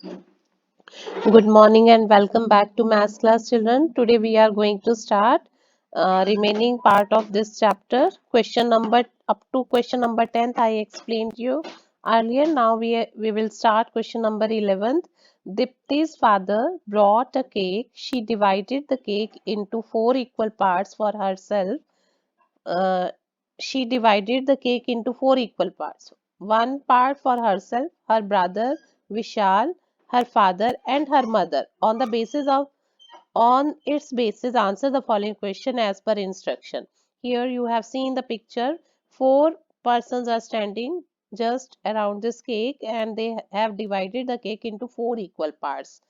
Good morning and welcome back to Maths class, children. Today we are going to start remaining part of this chapter. Question number up to question number 10th I explained you earlier. Now we will start question number 11th. Dipti's father brought a cake. She divided the cake into four equal parts for herself. uh, she divided the cake into four equal parts. One part for herself, her brother Vishal, her father, and her mother. On its basis, answer the following question as per instruction. Here you have seen the picture. Four persons are standing just around this cake, and they have divided the cake into four equal parts.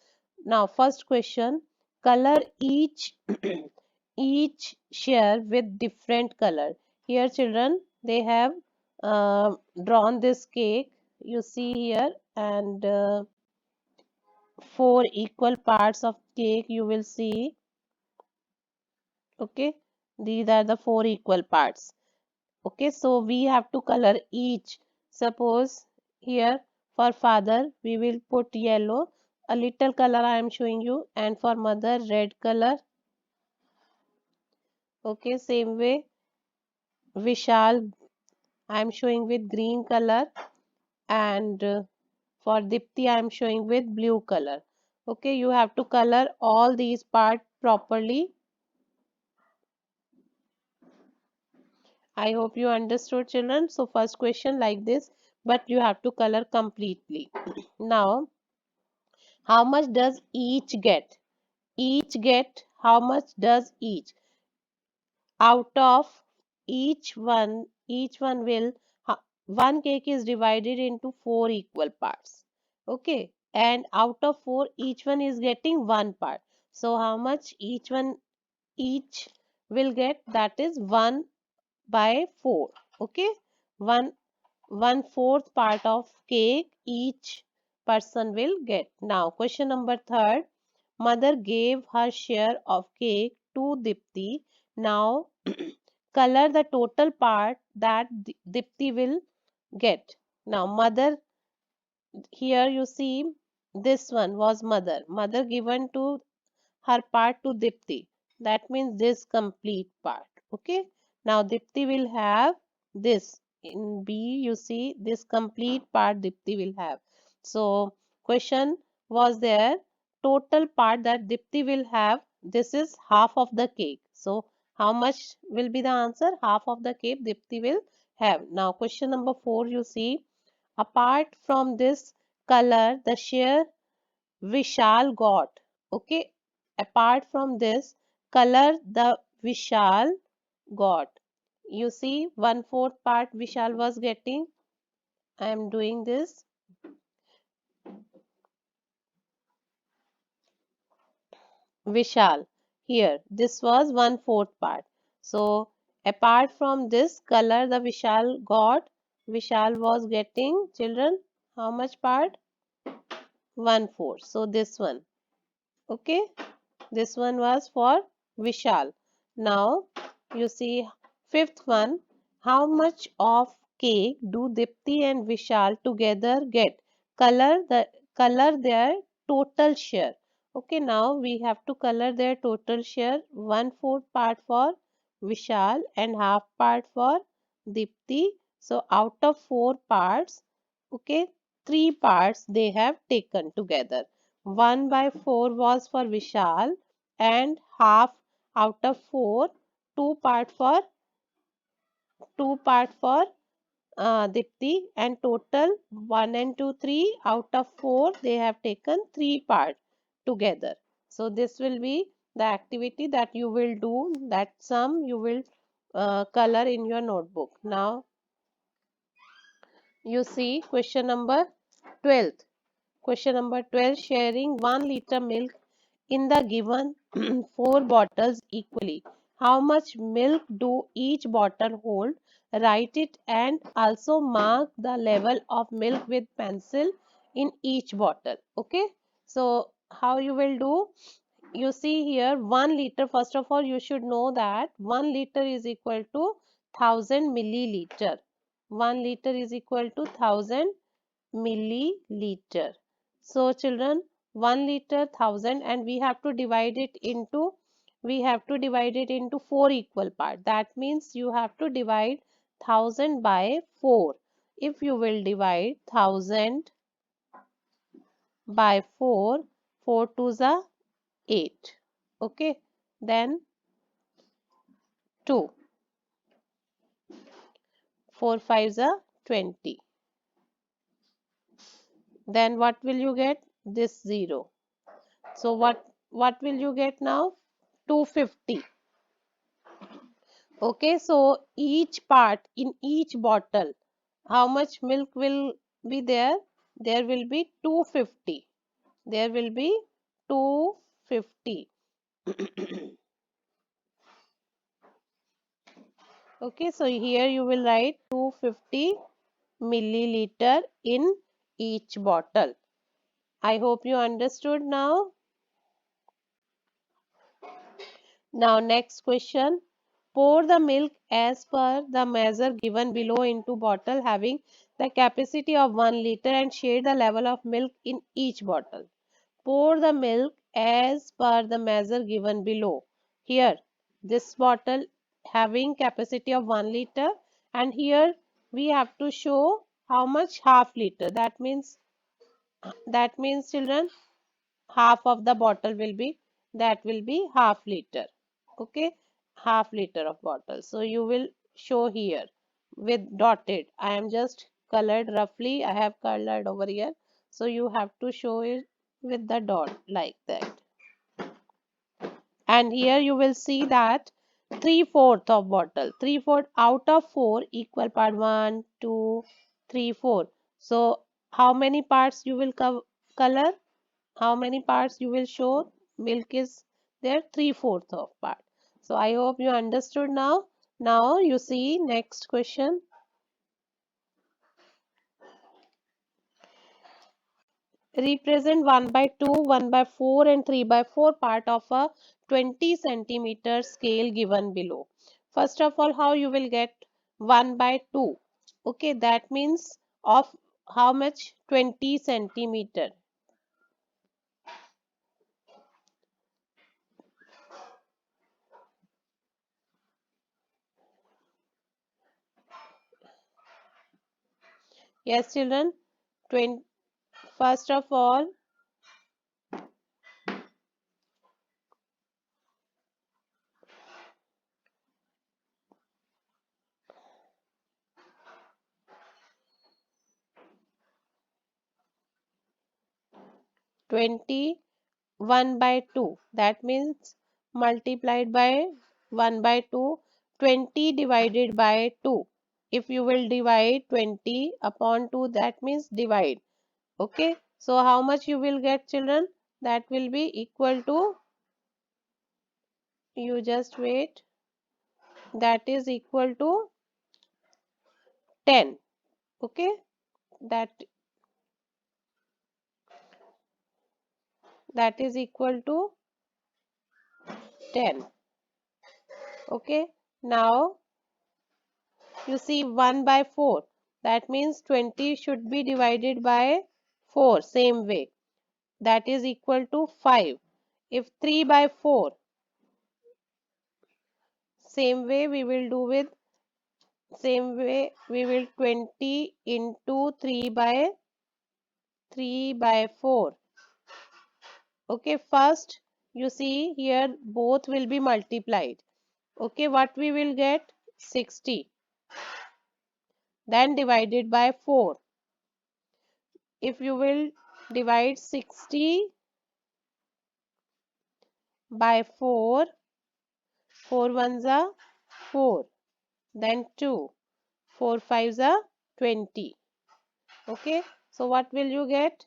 Now, first question: color each each share with different color. Here, children, they have drawn this cake. You see here, and four equal parts of cake. You will see. Okay, these are the four equal parts. Okay, so we have to color each. Suppose here for father we will put yellow, a little color I am showing you, and for mother red color. Okay, same way Vishal I am showing with green color, and for Dipti I am showing with blue color. Okay, you have to color all these parts properly. I hope you understood, children. So first question like this, but you have to color completely. Now, how much does each get? Each get, how much does each? Out of each one will, one cake is divided into four equal parts. Okay, and out of four, each one is getting one part. So how much each will get? That is 1 by 4. Okay, 1 1/4 part of cake each person will get. Now question number third. Mother gave her share of cake to Dipti. Now color the total part that Dipti will get. Now mother, here you see this one was mother. Mother given to her part to Dipti. That means this complete part. Okay. Now Dipti will have this. In B, you see this complete part Dipti will have. So question was there. Total part that Dipti will have. This is half of the cake. So how much will be the answer? Half of the cake Dipti will have. Now question number 4, you see. Apart from this color, the share Vishal got. Okay, apart from this color, the Vishal got. You see, 1/4 part Vishal was getting. I am doing this. Vishal. Here, this was 1/4 part. So, apart from this color, the Vishal got. Vishal was getting, children, how much part? 1/4. So, this one. Okay. This one was for Vishal. Now you see fifth one. How much of cake do Dipti and Vishal together get? Color their total share. Okay, now we have to color their total share. 1/4 part for Vishal and half part for Dipti. So out of four parts, okay, three parts they have taken together. 1 by 4 was for Vishal, and half out of 4, two part for Dipti, and total 1 and 2 3 out of 4 they have taken 3 part together. So this will be the activity that you will do, that sum you will color in your notebook. Now you see question number 12. Question number 12, sharing 1 liter milk in the given four bottles equally. How much milk do each bottle hold? Write it and also mark the level of milk with pencil in each bottle. Okay. So how you will do? You see here 1 liter. First of all, you should know that 1 liter is equal to 1000 milliliter. 1 liter is equal to 1000 milliliter. So children, 1 liter 1000, and we have to divide it into 4 equal parts. That means you have to divide 1000 by 4. If you will divide 1000 by 4, 4 2s are 8. Okay, then 2, 4 5s are 20. Then what will you get? This 0. So what will you get now? 250. Okay, so each part in each bottle, how much milk will be there? There will be 250. There will be 250. Okay, so here you will write 250 milliliter in each bottle. I hope you understood now. Now next question. Pour the milk as per the measure given below into bottle having the capacity of 1 liter and shade the level of milk in each bottle. Pour the milk as per the measure given below. Here this bottle having capacity of 1 liter, and here we have to show how much half liter. That means children, half of the bottle will be, that will be half liter. Okay, half liter of bottle. So you will show here with dotted. I am just colored roughly, I have colored over here, so you have to show it with the dot like that. And here you will see that 3/4 of bottle, 3/4 out of 4 equal part, 1 2 3 4. So how many parts you will color, how many parts you will show milk is there? 3/4 of part. So I hope you understood now. Now you see next question. Represent 1 by 2, 1 by 4 and 3 by 4 part of a 20 centimeter scale given below. First of all, how you will get 1 by 2? Okay, that means of how much? 20 centimeter. Yes children, 20, first of all 20 1 by 2, that means multiplied by 1 by 2, 20 divided by 2. If you will divide 20 upon 2, that means divide. Okay, so how much you will get children? That will be equal to, you just wait, that is equal to 10. Okay, that that is equal to 10. Okay, now you see 1 by 4, that means 20 should be divided by 4 same way, that is equal to 5. If 3 by 4, same way we will do with, same way we will 20 into 3 by 4. Okay, first you see here both will be multiplied. Okay, what we will get? 60, then divided by 4. If you will divide 60 by 4, 4 ones are 4, then 2, 4 fives are 20. Okay, so what will you get?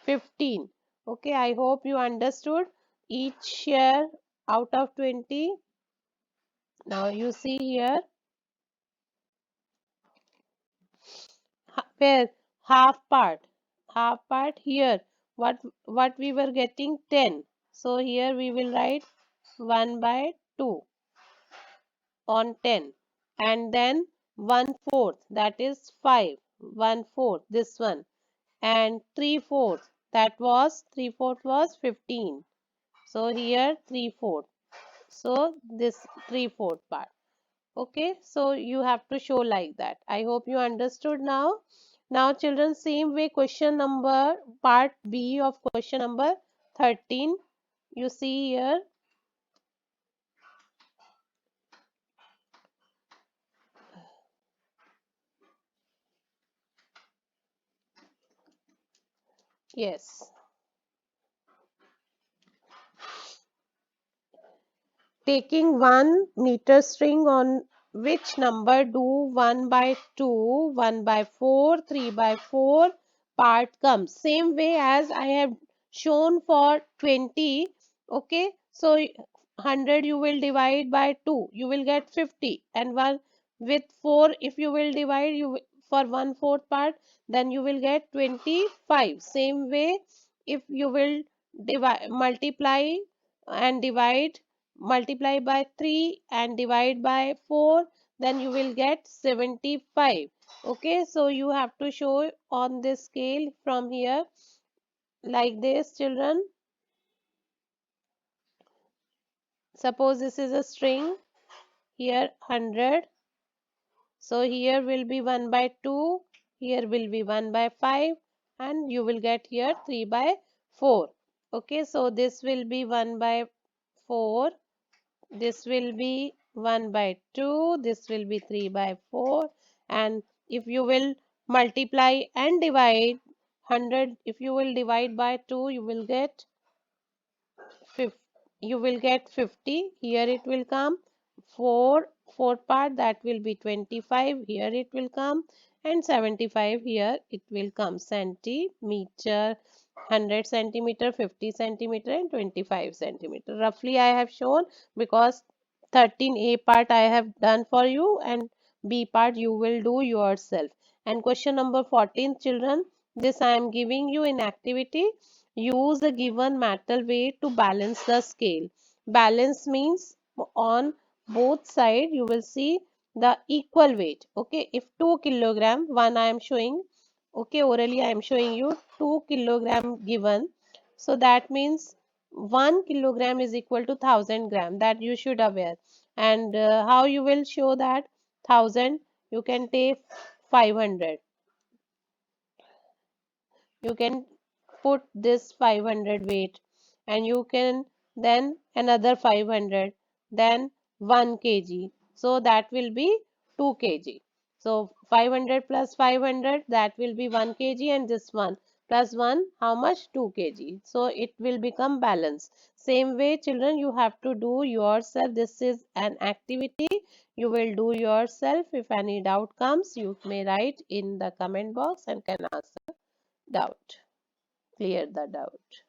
15. Okay, I hope you understood. Each share out of 20. Now you see here, where half part here, what we were getting? 10. So here we will write 1 by 2 on 10, and then 1/4, that is 5, 1/4 this one, and 3/4, that was 3/4 was 15. So here 3/4. So this 3/4 part. Okay, so you have to show like that. I hope you understood now. Now children, same way question number part B of question number 13. You see here. Yes. Taking 1 meter string on which number do 1 by 2, 1 by 4, 3 by 4 part comes. Same way as I have shown for 20. Okay, so 100 you will divide by 2, you will get 50, and one with 4 if you will divide for 1/4 part, then you will get 25. Same way if you will divide, and divide multiply by 3 and divide by 4, then you will get 75. Okay, so you have to show on this scale from here like this children. Suppose this is a string, here 100, so here will be 1 by 2, here will be 1 by 5, and you will get here 3 by 4. Okay, so this will be 1 by 4, this will be 1 by 2, this will be 3 by 4, and if you will multiply and divide 100, if you will divide by 2, you will get 50, you will get 50. Here it will come 4 part, that will be 25. Here it will come, and 75 here it will come. Centimeter, 100 centimeter, 50 centimeter, and 25 centimeter. Roughly I have shown, because 13A part I have done for you, and B part you will do yourself. And question number 14 children, this I am giving you in activity. Use the given metal weight to balance the scale. Balance means on both sides you will see the equal weight. Okay, if 2 kilogram, one I am showing, okay, orally I am showing you 2 kilogram given. So that means 1 kilogram is equal to 1000 gram, that you should aware. And how you will show that 1000, you can take 500. You can put this 500 weight, and you can then another 500, then 1 kg, so that will be 2 kg. So 500 plus 500, that will be 1 kg, and this one plus 1, how much? 2 kg. So it will become balance. Same way children, you have to do yourself. This is an activity, you will do yourself. If any doubt comes, you may write in the comment box and can answer doubt, clear the doubt.